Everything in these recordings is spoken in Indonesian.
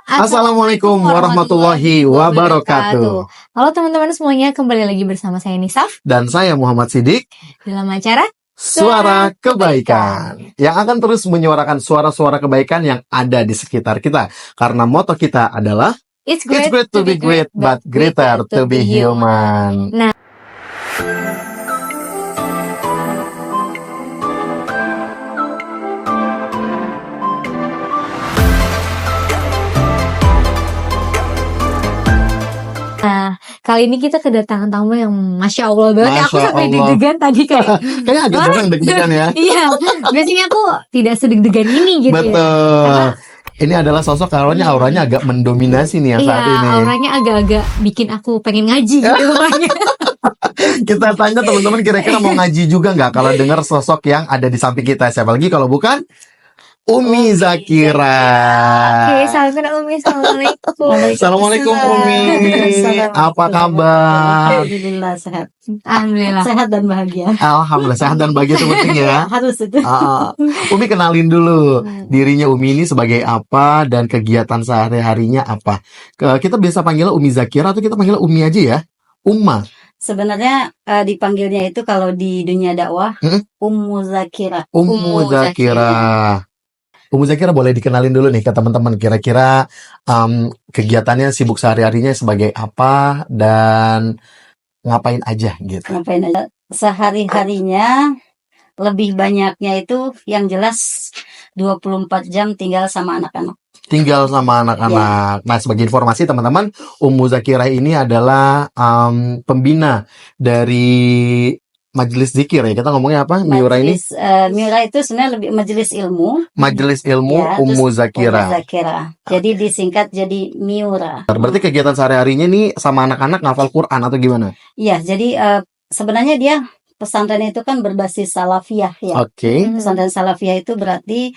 Assalamualaikum warahmatullahi wabarakatuh. Halo teman-teman semuanya, kembali lagi bersama saya Nisaf Dan saya Muhammad Siddiq dalam acara Suara Kebaikan, yang akan terus menyuarakan suara-suara kebaikan yang ada di sekitar kita. Karena moto kita adalah It's It's great to be great, but greater to be human. Nah, kali ini kita kedatangan tamu yang Masya Allah banget. Aku Masya sampai Allah. deg-degan tadi kayak Kayaknya agak Wah. jarang deg-degan ya. iya, biasanya aku tidak sedeg-degan ini gitu ya. Betul. Ini adalah sosok auranya agak mendominasi nih yang Iya, saat ini. auranya agak-agak bikin aku pengen ngaji gitu makanya. Kita tanya teman-teman kira-kira mau ngaji juga nggak kalau dengar sosok yang ada di samping kita. Siapa lagi kalau bukan Umi Zakira. Oke, salam kenal Umi. Assalamualaikum. Assalamualaikum Umi. Apa kabar? Alhamdulillah sehat. Alhamdulillah. Sehat dan bahagia. Alhamdulillah sehat dan bahagia itu penting ya. Harus itu. Umi kenalin dulu dirinya Umi ini sebagai apa dan kegiatan sehari-harinya apa. Kita biasa panggil Umi Zakira atau kita panggil Umi aja ya? Umma. Sebenarnya dipanggilnya itu kalau di dunia dakwah Ummu Zakira. Ummu Zakira. Ummu Zakira boleh dikenalin dulu nih ke teman-teman. Kira-kira kegiatannya sibuk sehari-harinya sebagai apa dan ngapain aja gitu. Ngapain aja? Sehari-harinya lebih banyaknya itu yang jelas 24 jam tinggal sama anak-anak. Tinggal sama anak-anak. Nah, sebagai informasi teman-teman, Ummu Zakira ini adalah pembina dari Majelis Zikir ya. Kita ngomongnya apa? Miura ini? Miura itu sebenarnya lebih majelis ilmu. Majelis Ilmu Ya, Ummu terus Zakira. Ummu Zakira. Jadi disingkat jadi Miura. Berarti kegiatan sehari-harinya nih sama anak-anak ngafal Quran atau gimana? Iya, jadi sebenarnya dia pesantren itu kan berbasis salafiyah ya. Oke. Pesantren salafiyah itu berarti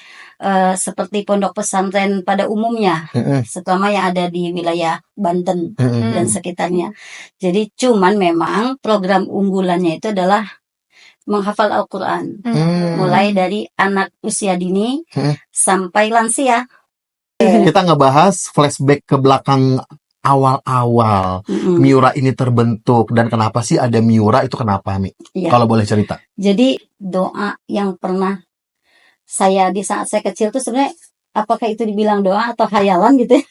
seperti pondok pesantren pada umumnya, terutama yang ada di wilayah Banten dan sekitarnya. Jadi cuman memang program unggulannya itu adalah menghafal Al-Quran, mulai dari anak usia dini sampai lansia. Kita ngebahas flashback ke belakang awal-awal Miura ini terbentuk dan kenapa sih ada Miura itu kenapa Mi? Iya. Kalau boleh cerita. Jadi doa yang pernah saya di saat saya kecil tuh sebenarnya apakah itu dibilang doa atau khayalan gitu ya?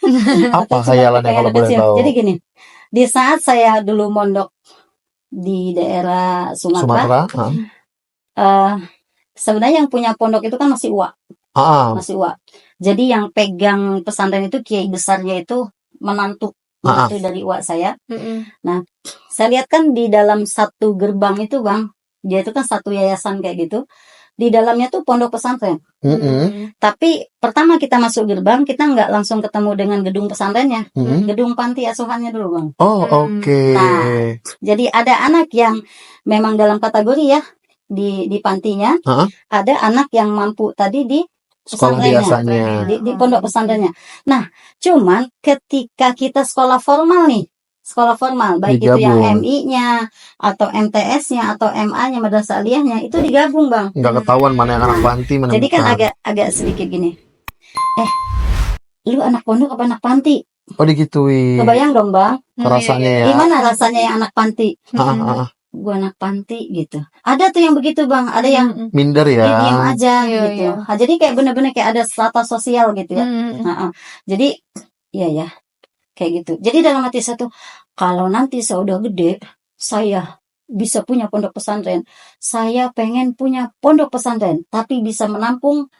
Apa khayalannya kalau boleh tahu? Jadi gini, di saat saya dulu mondok di daerah Sumatera. Sebenarnya yang punya pondok itu kan masih uak. Masih uak. Jadi yang pegang pesantren itu kiai besarnya itu menantu dari uak saya. Nah, saya lihat kan di dalam satu gerbang itu Bang, dia itu kan satu yayasan kayak gitu. Di dalamnya tuh pondok pesantren. Tapi pertama kita masuk gerbang, kita nggak langsung ketemu dengan gedung pesantrennya. Gedung panti asuhannya dulu Bang. Oh, oke. Nah, jadi ada anak yang memang dalam kategori ya di pantinya. Ada anak yang mampu tadi di Sekolah biasanya. di pondok pesantrennya. Nah, cuman ketika kita sekolah formal nih, sekolah formal baik itu yang MI-nya atau MTS-nya atau MA-nya Madrasah Aliyahnya itu digabung Bang. Nggak ketahuan mana yang anak panti mana. Jadi kan agak sedikit gini. Lu anak pondok apa anak panti? Oh, digituin. Kebayang dong Bang. Rasanya ya. Gimana rasanya yang anak panti? Gue anak panti gitu. Ada tuh yang begitu Bang, ada yang Minder ya. diam aja Iya, gitu. iya. Nah, jadi kayak bener-bener kayak ada strata sosial gitu ya. Jadi iya ya kayak gitu. Jadi dalam hati saya tuh kalau nanti saya udah gede, saya bisa punya pondok pesantren. Saya pengen punya pondok pesantren, tapi bisa menampung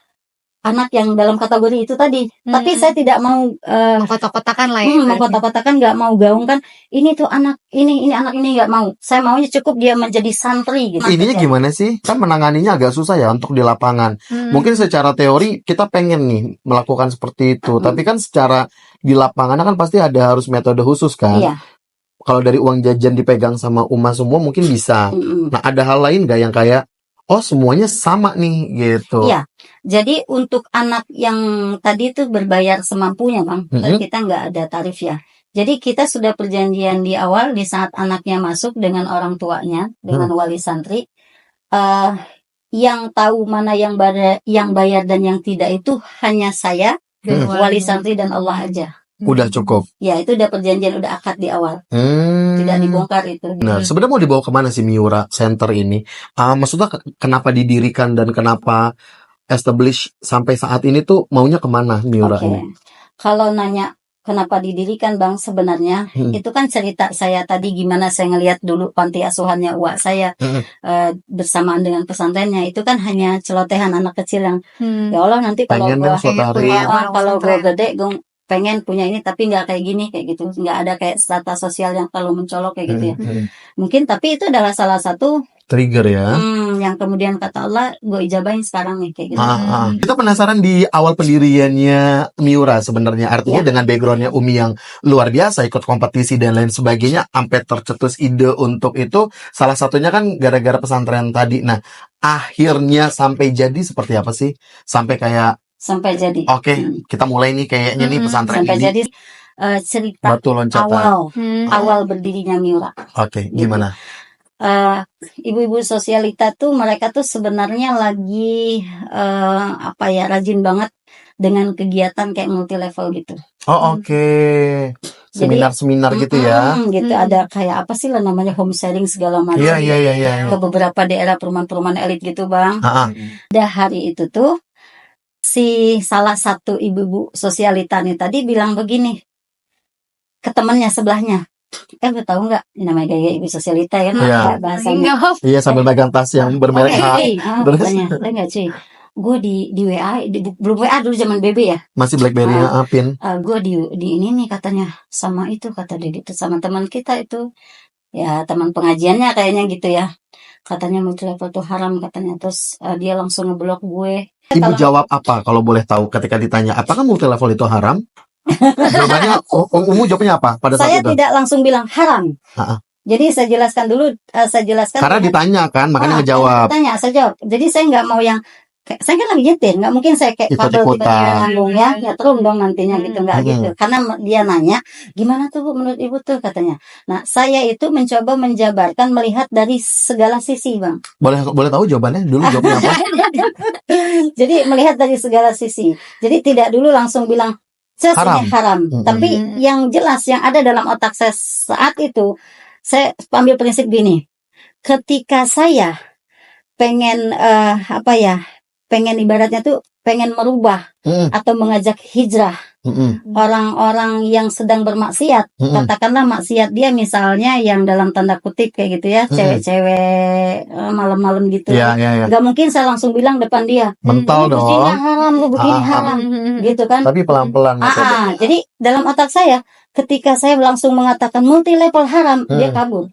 anak yang dalam kategori itu tadi. Tapi saya tidak mau mengkotak-kotakan lah ya. mengkotak-kotakan, nggak mau gaungkan. Ini tuh anak ini anak ini nggak mau. Saya maunya cukup dia menjadi santri gitu. Ininya gimana sih? Kan menanganinya agak susah ya untuk di lapangan. Mungkin secara teori kita pengen nih melakukan seperti itu, tapi kan secara di lapangan kan pasti ada harus metode khusus kan. Iya. Kalau dari uang jajan dipegang sama Uma semua mungkin bisa. Nah, ada hal lain nggak yang kayak oh semuanya sama nih gitu? Iya. Jadi untuk anak yang tadi itu berbayar semampunya Bang, kita nggak ada tarif ya. Jadi kita sudah perjanjian di awal di saat anaknya masuk dengan orang tuanya, dengan wali santri. Yang tahu mana yang bayar dan yang tidak itu hanya saya, wali santri dan Allah aja. Udah cukup. Ya, itu udah perjanjian, udah akad di awal. Hmm. Tidak dibongkar itu. Nah, sebenarnya mau dibawa kemana sih Miura Center ini? Maksudnya kenapa didirikan dan kenapa establish sampai saat ini tuh maunya kemana Miura Oke. ini? Kalau nanya kenapa didirikan Bang, sebenarnya itu kan cerita saya tadi gimana saya ngelihat dulu panti asuhannya uak saya bersamaan dengan pesantrennya. Itu kan hanya celotehan anak kecil yang ya Allah nanti kalau Pengen dong suatu hari. kalau gue gede gue pengen punya ini tapi nggak kayak gini kayak gitu, nggak ada kayak strata sosial yang terlalu mencolok kayak gitu ya. Mungkin tapi itu adalah salah satu trigger ya. Yang kemudian kata Allah gue ijabahin sekarang nih kayak gitu. Kita penasaran di awal pendiriannya Miura sebenarnya, artinya dengan backgroundnya Umi yang luar biasa, ikut kompetisi dan lain sebagainya, sampai tercetus ide untuk itu, salah satunya kan gara-gara pesantren tadi. Nah, akhirnya sampai jadi seperti apa sih? Sampai jadi. Oke, kita mulai nih kayaknya nih pesantren sampai ini. Jadi cerita Batu loncatan. awal berdirinya Miura. Oke, gimana? Ibu-ibu sosialita tuh mereka tuh sebenarnya lagi rajin banget dengan kegiatan kayak multi level gitu. Oke. Seminar-seminar gitu ya. Gitu ada kayak apa sih lah namanya home sharing segala macam. Iya. Ke beberapa daerah perumahan-perumahan elit gitu Bang. Ada hari itu tuh si salah satu ibu-ibu sosialita nih tadi bilang begini ke temannya sebelahnya. Lu tahu nggak namanya gaya ibu sosialita ya bahasanya. Iya, sambil megang tas yang bermerek H. Terus enggak cuy. Gue di WA, belum WA dulu zaman BB ya. Masih BlackBerry pin. Gue di ini nih katanya sama itu kata dia gitu sama teman kita itu. Ya teman pengajiannya kayaknya gitu ya. Katanya multi level tuh haram katanya. Terus dia langsung ngeblok gue. Ibu jawab apa kalau boleh tahu ketika ditanya apakah multi level itu haram? Jawabannya, Umu jawabnya apa pada saat saya itu? Saya tidak langsung bilang haram. Jadi saya jelaskan dulu, karena ditanya kan, makanya ngejawab. Saya jawab. Jadi saya nggak mau yang, saya kan lagi nyetir, nggak mungkin saya kayak kabel tiba-tiba nyambung ya terus dong nantinya gitu, nggak gitu. Karena dia nanya, gimana tuh Bu menurut Ibu tuh katanya. Nah saya itu mencoba menjabarkan melihat dari segala sisi Bang. Boleh tahu jawabannya dulu jawabnya apa? Jadi melihat dari segala sisi. Jadi tidak dulu langsung bilang haram. Tapi yang jelas yang ada dalam otak saya saat itu, saya ambil prinsip gini. Ketika saya pengen pengen ibaratnya tuh pengen merubah atau mengajak hijrah orang-orang yang sedang bermaksiat, katakanlah maksiat dia misalnya yang dalam tanda kutip kayak gitu ya, cewek-cewek malam-malam gitu. Gak mungkin saya langsung bilang depan dia, mental dong. Begini haram, lu begini haram, gitu kan? Tapi pelan-pelan. Jadi dalam otak saya, ketika saya langsung mengatakan multi level haram, dia kabur.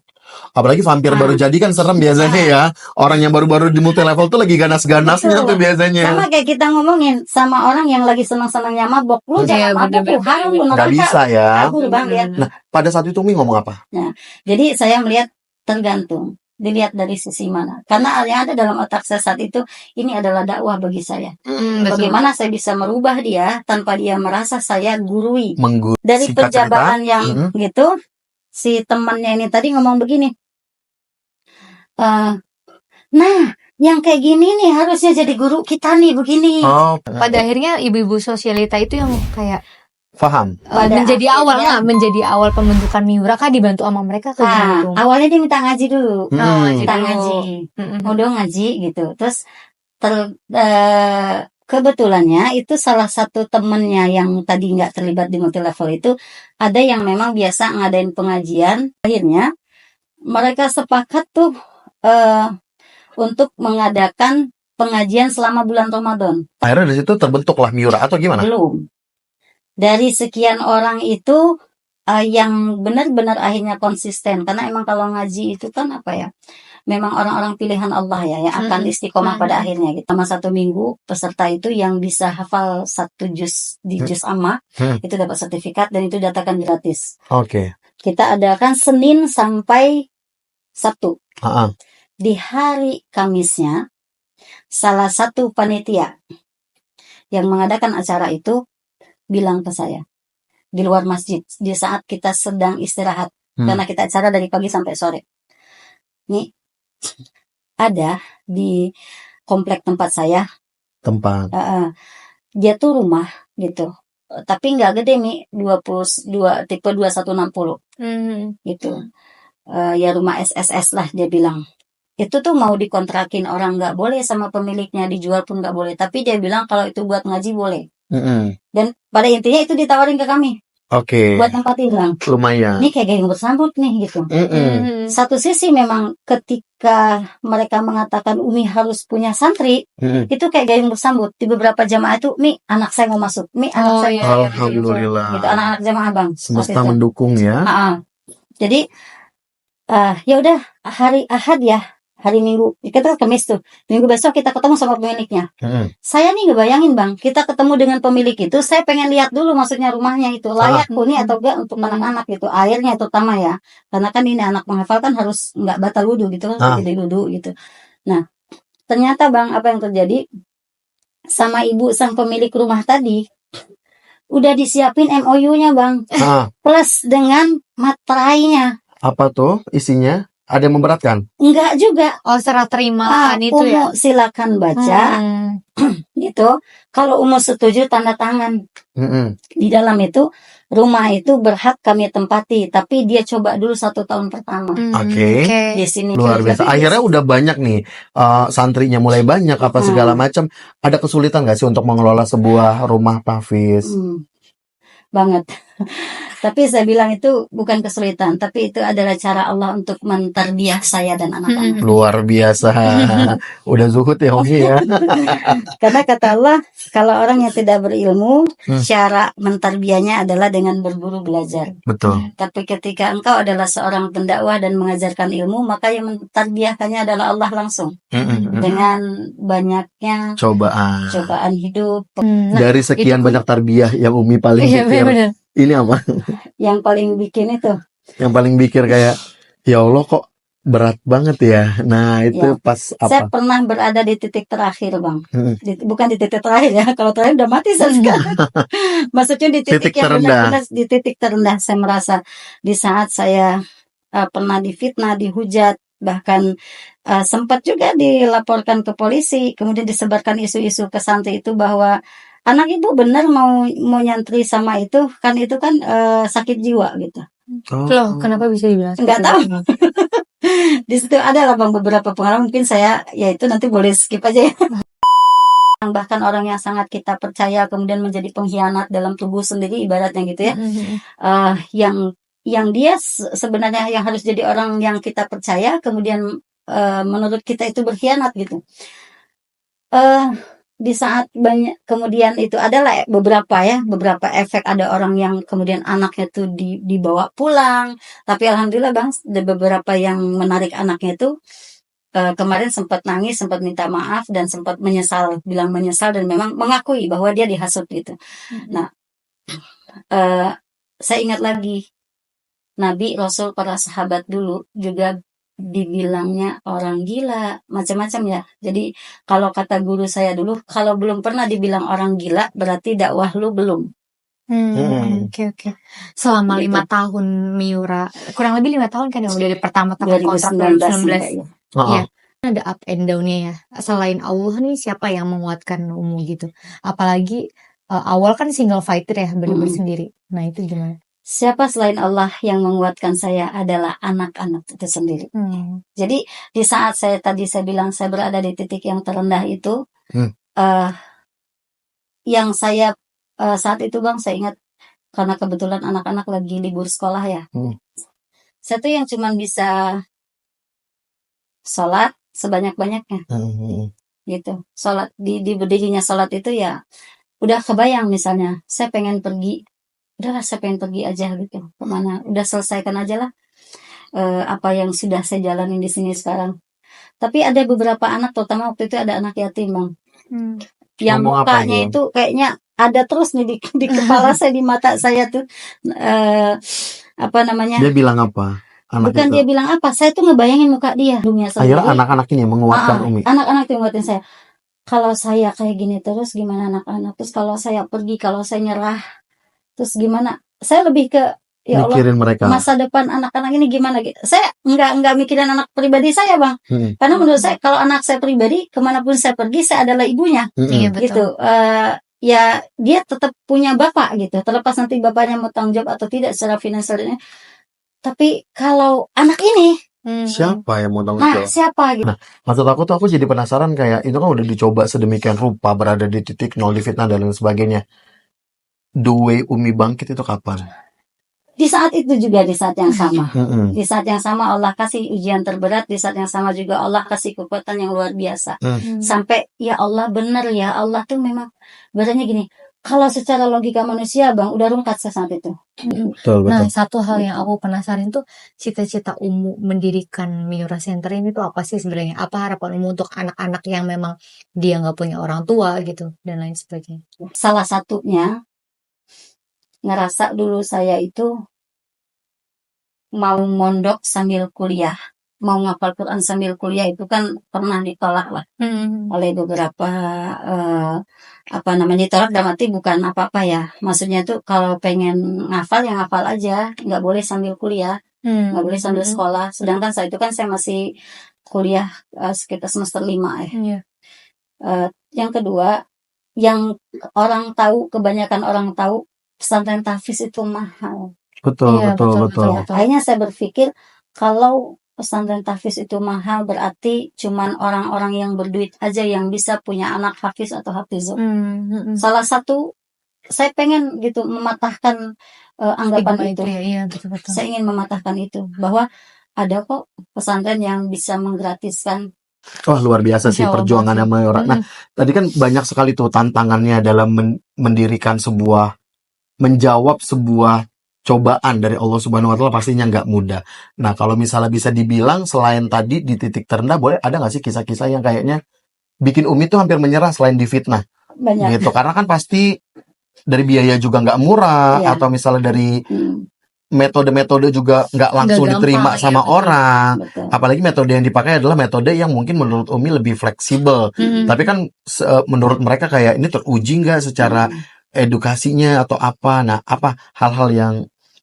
Apalagi vampir baru jadi kan serem biasanya ya. Orang yang baru-baru di multi level tuh lagi ganas-ganasnya tuh biasanya. Sama kayak kita ngomongin sama orang yang lagi senang-senangnya mabok. Lu jangan mabok, lu haram, lu neraka. Gak bisa ya. Nah, pada saat itu Umi ngomong apa? Nah, jadi saya melihat tergantung. Dilihat dari sisi mana. Karena yang ada dalam otak saya saat itu, ini adalah dakwah bagi saya. Bagaimana saya bisa merubah dia tanpa dia merasa saya gurui. Dari penjabaran yang gitu, si temannya ini tadi ngomong begini. Nah, yang kayak gini nih harusnya jadi guru kita nih begini. Pada akhirnya ibu-ibu sosialita itu yang kayak paham. Menjadi awal pembentukan Miura kah dibantu sama mereka kan? Awalnya dia minta ngaji dulu. Minta ngaji. Udah ngaji gitu. Terus kebetulannya itu salah satu temennya yang tadi nggak terlibat di multi level itu ada yang memang biasa ngadain pengajian. Akhirnya mereka sepakat tuh untuk mengadakan pengajian selama bulan Ramadan. Akhirnya dari situ terbentuklah Miura atau gimana? Belum. Dari sekian orang itu yang benar-benar akhirnya konsisten. Karena emang kalau ngaji itu kan memang orang-orang pilihan Allah ya yang akan istiqomah pada akhirnya. Selama 1 minggu peserta itu yang bisa hafal 1 juz di juz amma itu dapat sertifikat dan itu datakan gratis. Kita adakan Senin sampai Sabtu. Di hari Kamisnya salah satu panitia yang mengadakan acara itu bilang ke saya di luar masjid di saat kita sedang istirahat karena kita acara dari pagi sampai sore. Nih ada di komplek tempat saya. Dia tuh rumah gitu. tapi nggak gede Mi, 22 tipe 2160 gitu. Ya rumah SSS lah dia bilang. Itu tuh mau dikontrakin orang nggak boleh sama pemiliknya, dijual pun nggak boleh. Tapi dia bilang kalau itu buat ngaji boleh. Dan pada intinya itu ditawarin ke kami. Oke. Buat tempatin bang. Lumayan. Ini kayak gayung bersambut nih gitu. Satu sisi memang ketika mereka mengatakan Umi harus punya santri, itu kayak gayung bersambut. Di beberapa jamaah itu, Mi anak saya mau masuk, Mi anak saya mau masuk. Alhamdulillah. Gitu, anak-anak jamaah bang. Semesta mendukung ya. Jadi ya udah hari Ahad ya, hari Minggu kita Kamis tuh, Minggu besok kita ketemu sama pemiliknya. Saya nih ngebayangin bang, kita ketemu dengan pemilik itu, saya pengen lihat dulu maksudnya rumahnya itu layak huni atau enggak untuk anak-anak gitu, airnya terutama ya, karena kan ini anak menghafal kan harus nggak batal wudu gitu kan, jadi wudu gitu. Nah ternyata bang apa yang terjadi sama ibu sang pemilik rumah tadi, udah disiapin MOU-nya bang, plus dengan materainya. Apa tuh isinya? Ada yang memberatkan? Enggak juga. Oh, serah terima itu ya. Silakan baca. Gitu. Kalau Umu setuju tanda tangan. Di dalam itu rumah itu berhak kami tempati, tapi dia coba dulu 1 tahun pertama. Oke. Di sini luar biasa. Akhirnya udah banyak nih santrinya mulai banyak apa segala macam. Ada kesulitan nggak sih untuk mengelola sebuah rumah tahfiz? Banget. Tapi saya bilang itu bukan kesulitan, tapi itu adalah cara Allah untuk menterbiah saya dan anak-anak. Luar biasa. Udah zuhud ya Umi ya. Karena kata Allah, kalau orang yang tidak berilmu, cara menterbiahnya adalah dengan berburu belajar. Betul. Tapi ketika engkau adalah seorang pendakwah dan mengajarkan ilmu, maka yang menterbiahkannya adalah Allah langsung. Dengan banyaknya cobaan hidup. Dari sekian banyak tarbiyah yang Umi paling pikir, ini apa? Yang paling bikin itu. Yang paling pikir kayak, ya Allah kok berat banget ya. Nah itu pas apa? Saya pernah berada di titik terakhir bang. Bukan di titik terakhir ya. Kalau terakhir udah mati saya sekarang. Maksudnya di titik yang benar-benar di titik terendah. Saya merasa di saat saya pernah difitnah, dihujat, bahkan sempat juga dilaporkan ke polisi. Kemudian disebarkan isu-isu ke santri itu bahwa anak ibu benar mau nyantri sama itu kan sakit jiwa gitu. Loh, kenapa bisa dibilang? Enggak tahu. Di situ ada lah bang beberapa pengalaman, mungkin saya ya itu nanti boleh skip aja ya. Bahkan orang yang sangat kita percaya kemudian menjadi pengkhianat dalam tubuh sendiri ibaratnya gitu ya. Yang dia sebenarnya yang harus jadi orang yang kita percaya kemudian menurut kita itu berkhianat gitu. Di saat banyak kemudian itu adalah beberapa efek, ada orang yang kemudian anaknya tuh dibawa pulang, tapi alhamdulillah bang ada beberapa yang menarik anaknya itu kemarin sempat nangis, sempat minta maaf dan sempat bilang menyesal dan memang mengakui bahwa dia dihasut gitu. Nah saya ingat lagi Nabi, Rasul, para sahabat dulu juga dibilangnya orang gila, macam-macam ya. Jadi kalau kata guru saya dulu, kalau belum pernah dibilang orang gila, berarti dakwah lu belum. Oke. Selama 5 tahun Miura, kurang lebih 5 tahun kan ya, dari pertama kontrak 2019. Iya. Ada up and down-nya ya. Selain Allah nih, siapa yang menguatkan Umu gitu? Apalagi awal kan single fighter ya, bener-bener sendiri. Nah itu gimana? Siapa selain Allah yang menguatkan saya adalah anak-anak itu sendiri. Jadi di saat saya bilang saya berada di titik yang terendah itu, yang saya saat itu bang saya ingat karena kebetulan anak-anak lagi libur sekolah ya. Saya tuh yang cuman bisa sholat sebanyak-banyaknya, gitu. Sholat di berdirinya sholat itu ya udah kebayang misalnya saya pengen pergi. Udahlah saya pengen pergi aja gitu kemana, udah selesaikan aja lah apa yang sudah saya jalanin di sini sekarang. Tapi ada beberapa anak, terutama waktu itu ada anak yatim bang, yang mukanya itu kayaknya ada terus nih di kepala saya, di mata saya tuh apa namanya, dia bilang apa? Bukan dia bilang apa, saya tuh ngebayangin muka dia. Akhirnya anak-anak ini menguatkan Umi. Anak-anak itu menguatkan saya. Kalau saya kayak gini terus gimana anak-anak, terus kalau saya pergi, kalau saya nyerah terus gimana? Saya lebih ke ya Allah, mereka. Masa depan anak-anak ini gimana gitu. Saya nggak mikirin anak pribadi saya bang, karena menurut saya kalau anak saya pribadi kemanapun saya pergi saya adalah ibunya, gitu. ya dia tetap punya bapak gitu, terlepas nanti bapaknya mau tanggung jawab atau tidak secara finansialnya. Tapi kalau anak ini siapa yang mau tanggung jawab? siapa gitu. Nah, maksud aku tuh aku jadi penasaran kayak itu kan udah dicoba sedemikian rupa berada di titik nol, difitnah dan lain sebagainya. The way Umi bangkit itu kapan? Di saat itu juga, di saat yang sama. Mm-mm. Di saat yang sama Allah kasih ujian terberat, di saat yang sama juga Allah kasih kekuatan yang luar biasa. Sampai ya Allah benar ya, Allah tuh memang berarti gini, kalau secara logika manusia Bang udah rungkat saat itu. Betul. Nah, satu hal yang aku penasaran tuh cita-cita Umu mendirikan Miura Center ini tuh apa sih sebenarnya? Apa harapan Umu untuk anak-anak yang memang dia nggak punya orang tua gitu dan lain sebagainya? Salah satunya ngerasa dulu saya itu mau mondok sambil kuliah, mau ngapal Quran sambil kuliah itu kan pernah ditolak lah oleh beberapa ditolak dalam arti bukan apa-apa ya, maksudnya tuh kalau pengen ngafal ya ngafal aja, nggak boleh sambil kuliah, nggak boleh sambil sekolah. Sedangkan saat itu kan saya masih kuliah sekitar semester 5 ya. Yang kedua, yang kebanyakan orang tahu pesantren tahfiz itu mahal. Betul. Akhirnya saya berpikir kalau pesantren tahfiz itu mahal berarti cuman orang-orang yang berduit aja yang bisa punya anak hafiz atau hafizah. Salah satu saya pengen gitu mematahkan anggapan itu. Betul. Saya ingin mematahkan itu bahwa ada kok pesantren yang bisa menggratiskan. Wah, luar biasa sih perjuangannya Miura. Nah, tadi kan banyak sekali tuh tantangannya dalam mendirikan menjawab sebuah cobaan dari Allah Subhanahu wa Ta'ala, pastinya nggak mudah. Nah, kalau misalnya bisa dibilang selain tadi di titik terendah, boleh ada nggak sih kisah-kisah yang kayaknya bikin Umi tuh hampir menyerah selain difitnah? Banyak. Gitu, karena kan pasti dari biaya juga nggak murah, atau misalnya dari metode-metode juga nggak langsung diterima sama orang. Betul. Apalagi metode yang dipakai adalah metode yang mungkin menurut Umi lebih fleksibel. Tapi kan menurut mereka kayak ini teruji nggak secara edukasinya atau apa? Nah, apa hal-hal yang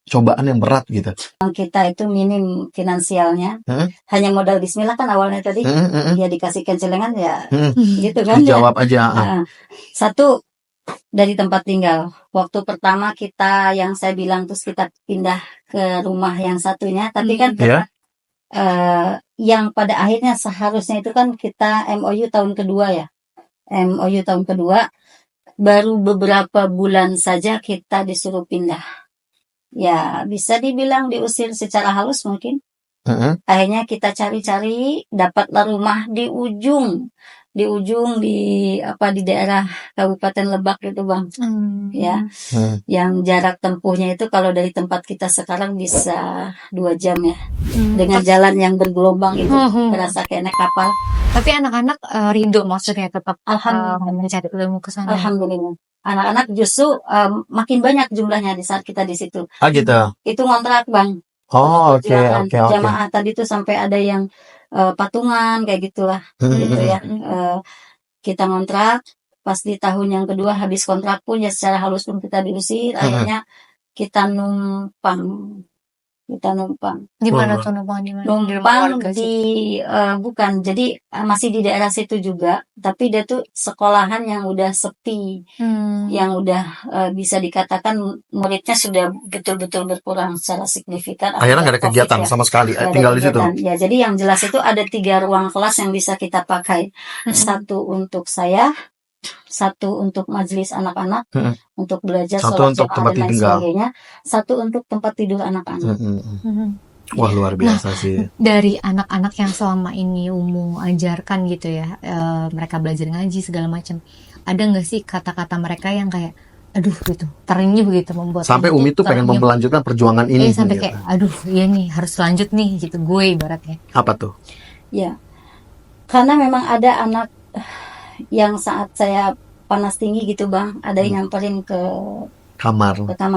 cobaan yang berat gitu? Kita itu minim finansialnya, hanya modal bismillah kan awalnya tadi, dia dikasihkan celengan ya, gitu kan? Dijawab aja. Satu dari tempat tinggal. Waktu pertama kita yang saya bilang terus kita pindah ke rumah yang satunya, tapi kan yang pada akhirnya seharusnya itu kan kita MOU tahun kedua ya, MOU tahun kedua. Baru beberapa bulan saja kita disuruh pindah. Ya, bisa dibilang diusir secara halus mungkin. Akhirnya kita cari-cari, dapatlah rumah di ujung di daerah Kabupaten Lebak itu Bang. Ya. Yang jarak tempuhnya itu kalau dari tempat kita sekarang bisa 2 jam ya. Dengan jalan yang bergelombang itu terasa kayak naik kapal. Tapi anak-anak rindu maksudnya tetap mencari ilmu ke sana. Alhamdulillah. Anak-anak justru makin banyak jumlahnya di saat kita di situ. Gitu. Itu ngontrak Bang. Oh, oke. Jamaah tadi tuh sampai ada yang patungan kayak gitulah, gitu ya. Kita ngontrak, pas di tahun yang kedua habis kontrak pun ya secara halus pun kita diusir. Akhirnya kita numpang. Di mana tuh numpang di mana? Numpang bukan, jadi masih di daerah situ juga, tapi dia tuh sekolahan yang udah sepi, yang udah bisa dikatakan muridnya sudah betul-betul berkurang secara signifikan. Akhirnya nggak ada kegiatan sama sekali, tinggal di situ. Ya, jadi yang jelas itu ada 3 ruang kelas yang bisa kita pakai, satu untuk saya, satu untuk majelis anak-anak, untuk belajar, satu untuk tempat dan lain tinggal, sebagainya, satu untuk tempat tidur anak-anak. Wah, luar biasa sih. Dari anak-anak yang selama ini Umu ajarkan gitu ya, mereka belajar ngaji segala macam, ada nggak sih kata-kata mereka yang kayak aduh gitu, terenyuh gitu, membuat sampai Umi tuh pengen melanjutkan perjuangan ini sampai gitu. Kayak aduh iya nih harus lanjut nih gitu, gue ibaratnya. Apa tuh? Ya, karena memang ada anak yang saat saya panas tinggi gitu Bang, ada yang nyamperin ke kamar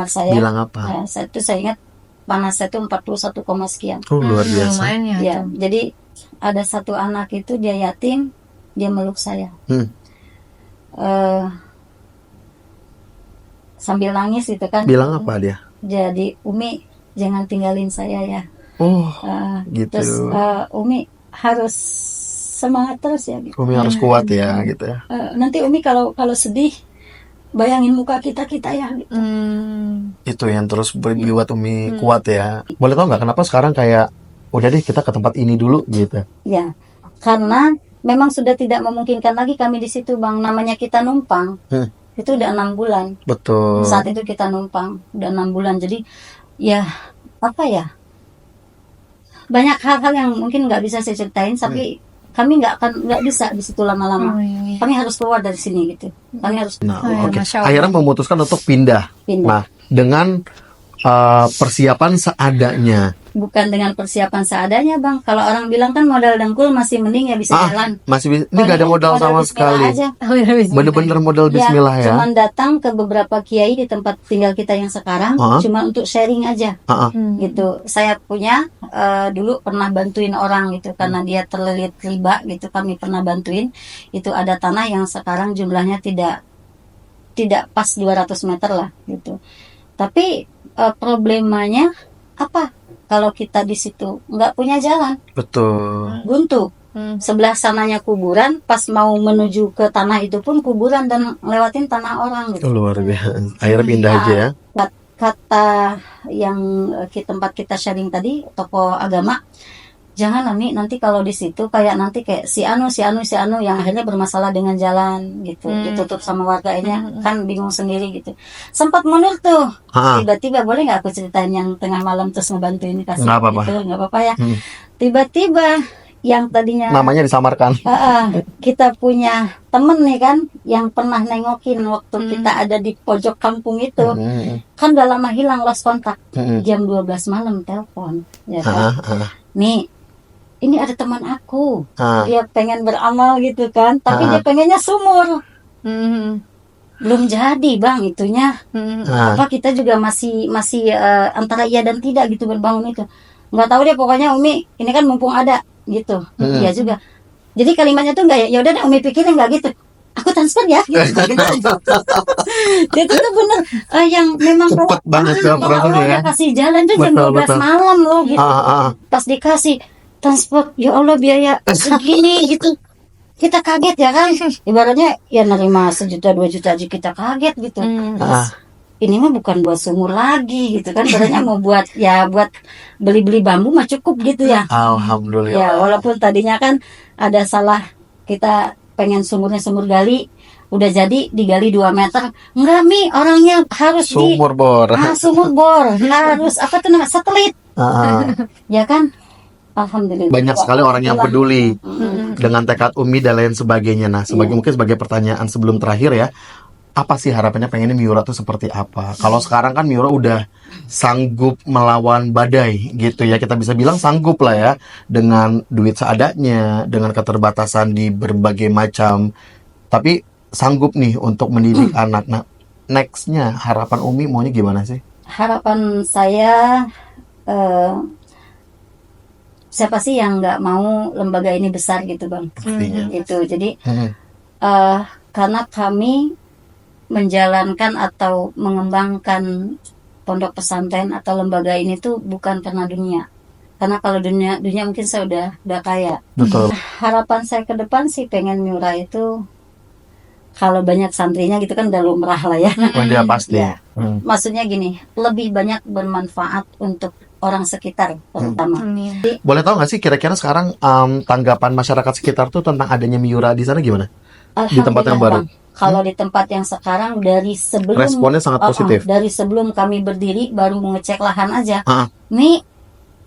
saya. Bilang apa? Saya ingat panas saya itu 41, sekian. Oh, luar biasa. Lumayan ya. Jadi ada satu anak itu dia yatim, dia meluk saya. Sambil nangis gitu kan. Bilang apa dia? Jadi Umi jangan tinggalin saya ya. Gitu. Terus Umi harus semangat terus ya gitu. Umi harus kuat ya gitu ya. Nanti Umi kalau sedih bayangin muka kita ya gitu. Itu yang terus buat Umi kuat ya. Boleh tahu nggak kenapa sekarang kayak udah deh kita ke tempat ini dulu gitu? Ya, karena memang sudah tidak memungkinkan lagi kami di situ, Bang. Namanya kita numpang. Itu udah 6 bulan. Betul. Saat itu kita numpang udah 6 bulan. Jadi ya apa ya? Banyak hal-hal yang mungkin nggak bisa saya ceritain, tapi kami nggak bisa di situ lama-lama. Kami harus keluar dari sini gitu. Kami harus. Nah, oke. Akhirnya memutuskan untuk pindah. Nah, dengan persiapan seadanya. Bukan dengan persiapan seadanya, Bang. Kalau orang bilang kan modal dengkul masih mending ya bisa jalan. Masih ini nggak ada modal sama sekali. Bener-bener modal bismillah ya. Cuman datang ke beberapa kiai di tempat tinggal kita yang sekarang, cuma untuk sharing aja. Gitu. Saya punya dulu pernah bantuin orang gitu karena dia terlilit riba gitu. Kami pernah bantuin. Itu ada tanah yang sekarang jumlahnya tidak pas 200 meter lah gitu. Tapi problemanya apa? Kalau kita di situ nggak punya jalan, betul, buntu. Sebelah sananya kuburan, pas mau menuju ke tanah itu pun kuburan dan lewatin tanah orang gitu. Luar biasa. Akhirnya pindah aja ya. Kata yang tempat kita sharing tadi, tokoh agama, jangan nanti kalau di situ kayak si anu yang akhirnya bermasalah dengan jalan gitu, ditutup sama warganya, kan bingung sendiri gitu. Sempat mundur tuh, tiba-tiba boleh nggak aku ceritain yang tengah malam terus ngebantuin kasih nggak apa-apa. Gitu, nggak apa-apa ya. Tiba-tiba yang tadinya namanya disamarkan. Kita punya temen nih kan yang pernah nengokin waktu kita ada di pojok kampung itu, kan udah lama hilang, lost kontak. Jam 12 malam telepon, ya kan? Nih, ini ada teman aku, dia pengen beramal gitu kan, tapi dia pengennya sumur. Belum jadi, Bang, itunya. Apa kita juga masih antara iya dan tidak gitu berbangun itu. Nggak tahu deh, pokoknya Umi, ini kan mumpung ada gitu. Iya juga. Jadi kalimatnya tuh nggak ya udah deh Umi pikirin nggak gitu. Aku transfer ya. Gitu. Itu tuh bener yang memang cepet banget ya prosesnya ya. Kasih jalan tuh jam 12 malam loh gitu. Pas dikasih transport, ya Allah biaya segini gitu. Kita kaget ya kan. Ibaratnya ya nerima 1 juta 2 juta aja kita kaget gitu. Ini mah bukan buat sumur lagi gitu kan. Sebenarnya mau buat beli-beli bambu mah cukup gitu ya. Alhamdulillah. Ya walaupun tadinya kan ada salah, kita pengen sumurnya sumur gali, udah jadi digali 2 meter. Enggak Mi, orangnya harus sumur bor. Sumur bor. Harus apa tuh namanya? Satelit. Ya kan? Alhamdulillah. Banyak sekali orang yang peduli dengan tekad Umi dan lain sebagainya. Nah, mungkin sebagai pertanyaan sebelum terakhir ya, apa sih harapannya pengennya Miura tuh seperti apa? Kalau sekarang kan Miura udah sanggup melawan badai gitu ya, kita bisa bilang sanggup lah ya, dengan duit seadanya, dengan keterbatasan di berbagai macam, tapi sanggup nih untuk mendidik anak. Nah, nextnya harapan Umi maunya gimana sih? Harapan saya siapa sih yang nggak mau lembaga ini besar gitu Bang? Itu jadi karena kami menjalankan atau mengembangkan pondok pesantren atau lembaga ini tuh bukan karena dunia. Karena kalau dunia mungkin saya udah kaya. Betul. Harapan saya ke depan sih pengen Miura itu kalau banyak santrinya gitu kan udah lumrah lah ya. Udah pasti. Ya. Maksudnya gini, lebih banyak bermanfaat untuk orang sekitar terutama. Boleh tahu nggak sih kira-kira sekarang tanggapan masyarakat sekitar tuh tentang adanya Miura di sana gimana? Di tempat yang baru. Kalau di tempat yang sekarang dari sebelum responnya sangat positif. Dari sebelum kami berdiri baru mengecek lahan aja. Nih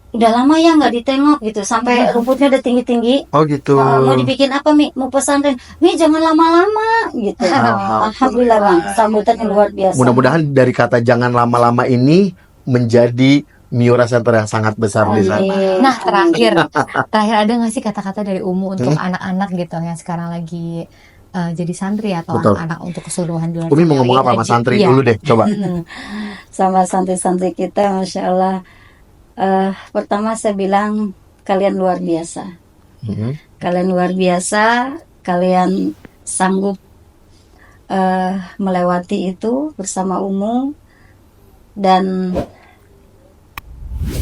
udah lama ya nggak ditengok gitu sampai rumputnya udah tinggi-tinggi. Oh gitu. Mau dibikin apa Mi? Mau pesantren? Mi jangan lama-lama gitu. Alhamdulillah Bang, sambutannya luar biasa. Mudah-mudahan dari kata jangan lama-lama ini menjadi Miura Center yang sangat besar di sana. Nah terakhir ada nggak sih kata-kata dari Umu untuk anak-anak gitu yang sekarang lagi jadi santri atau anak-anak untuk keseluruhan di luar? Umi mau ngomong apa sama santri dulu deh, coba. Sama santri-santri kita, Masya Allah. Pertama saya bilang kalian luar biasa. Kalian luar biasa. Kalian sanggup melewati itu bersama Umu. Dan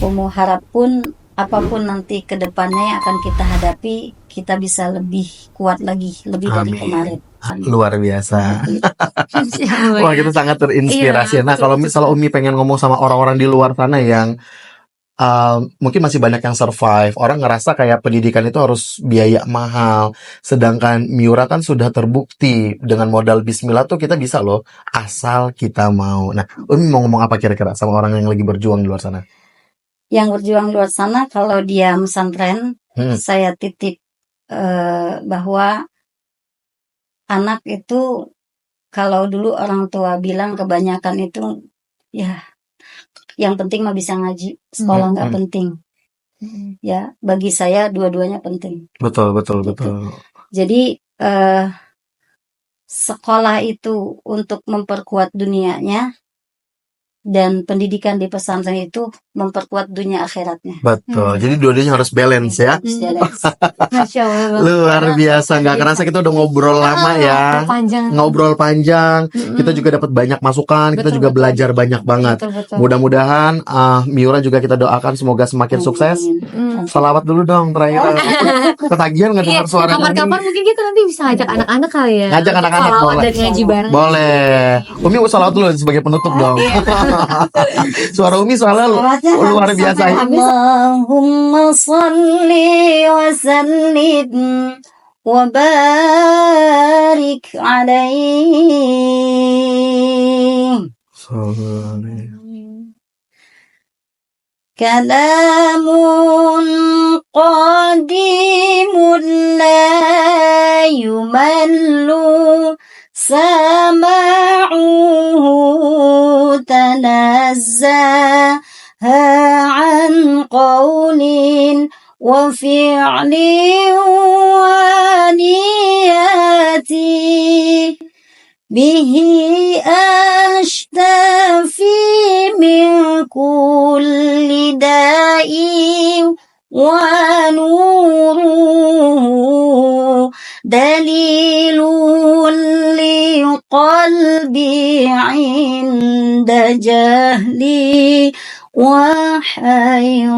Umu harap pun apapun nanti ke depannya yang akan kita hadapi, kita bisa lebih kuat lagi, lebih dari kemarin. Luar biasa. Gitu. Wah, kita sangat terinspirasi. Iya, Nah, kalau betul, misalnya Umi pengen ngomong sama orang-orang di luar sana yang mungkin masih banyak yang survive, orang ngerasa kayak pendidikan itu harus biaya mahal, sedangkan Miura kan sudah terbukti dengan modal Bismillah tuh kita bisa loh, asal kita mau. Nah, Umi mau ngomong apa kira-kira sama orang yang lagi berjuang di luar sana? Yang berjuang luar sana, kalau dia pesantren, saya titip bahwa anak itu, kalau dulu orang tua bilang kebanyakan itu ya yang penting mah bisa ngaji, sekolah nggak penting. Ya, bagi saya dua-duanya penting. Betul, betul, Gitu. betul. Jadi sekolah itu untuk memperkuat dunianya, dan pendidikan di pesantren itu memperkuat dunia akhiratnya. Betul. Jadi dua-duanya harus balance ya. Masya Allah. Luar biasa. Nggak kerasa kita udah ngobrol lama ya. Ngobrol panjang. Kita juga dapat banyak masukan. Kita juga belajar banyak banget. Mudah-mudahan Miura juga kita doakan semoga semakin sukses. Salawat dulu dong terakhir. Ketagihan nggak dengar suara Kapan-kapan mungkin kita nanti bisa ngajak anak-anak kali ya. Ngajak anak-anak Salawat boleh. dan ngaji bareng. Boleh. Umi salawat dulu sebagai penutup dong. Suara Umi soalnya luar biasa. Allahumma salli wa sallim wa barik alaihi. Kalamun qadimun la yumallu sama'uhu tanazzaha an qawlin wa fi'lin wa niyati bihi ashtafi min kulli da'in wa nuruhu dalilun li qalbi inda jahli wa hayrati.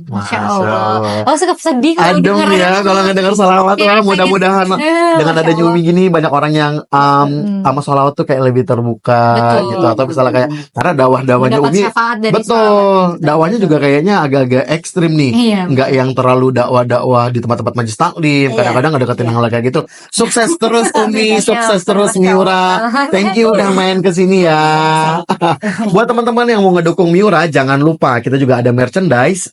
Masya Allah. Oh, suka sedih kalau Adem denger ya kalau nggak dengar salawat. Wah, mudah-mudahan dengan adanya Umi gini banyak orang yang sama salawat tuh kayak lebih terbuka gitu, atau misalnya kayak karena dakwah-dakwahnya Umi betul, dakwahnya juga kayaknya agak-agak ekstrim nih, nggak yang terlalu dakwah-dakwah di tempat-tempat majelis taklim, kadang-kadang ada deketin hal kayak gitu. Sukses terus Umi, sukses terus Miura. Thank you udah main ke sini ya. Buat teman-teman yang mau ngedukung Miura, jangan lupa kita juga ada merchandise.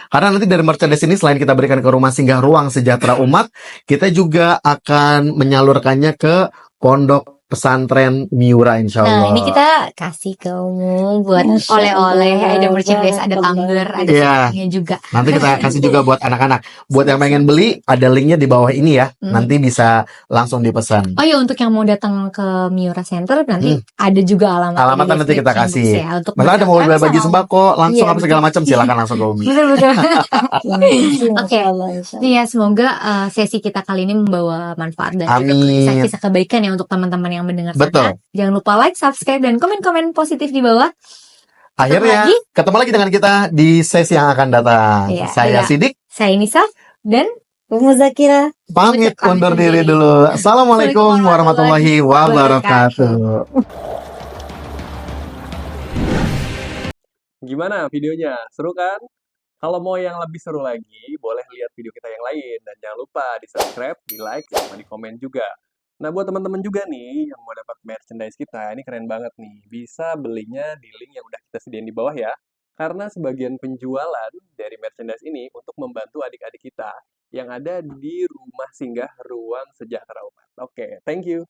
Karena nanti dari merchandise ini selain kita berikan ke Rumah Singgah Ruang Sejahtera Umat, kita juga akan menyalurkannya ke Pondok Pesantren Miura, insya Allah. Nah, ini kita kasih ke umum buat oleh-oleh, ada merchandise, ada tumbler, ada sampingnya juga. Nanti kita kasih juga buat anak-anak. Buat yang pengen beli, ada linknya di bawah ini ya. Nanti bisa langsung dipesan. Oh iya, untuk yang mau datang ke Miura Center, nanti ada juga alamatnya nanti kita kasih. Ya, Misalnya ada mau beli baju sembako, langsung apa segala macam, silakan langsung ke Umi. Betul-betul. Oke, ya semoga sesi kita kali ini membawa manfaat dan juga kisah kebaikan ya untuk teman-teman yang mendengar sana. Jangan lupa like, subscribe, dan komen-komen positif di bawah. Akhirnya ketemu lagi dengan kita di sesi yang akan datang. Saya Sidik, saya Nisa, dan Umu Zakira. Pamit undur diri dulu. Assalamualaikum warahmatullahi wabarakatuh. Gimana videonya? Seru kan? Kalau mau yang lebih seru lagi, boleh lihat video kita yang lain. Dan jangan lupa di-subscribe, di-like, sama di-komen juga. Nah, buat teman-teman juga nih yang mau dapat merchandise kita, ini keren banget nih. Bisa belinya di link yang udah kita sediain di bawah ya. Karena sebagian penjualan dari merchandise ini untuk membantu adik-adik kita yang ada di Rumah Singgah Ruang Sejahtera Umat. Oke, thank you.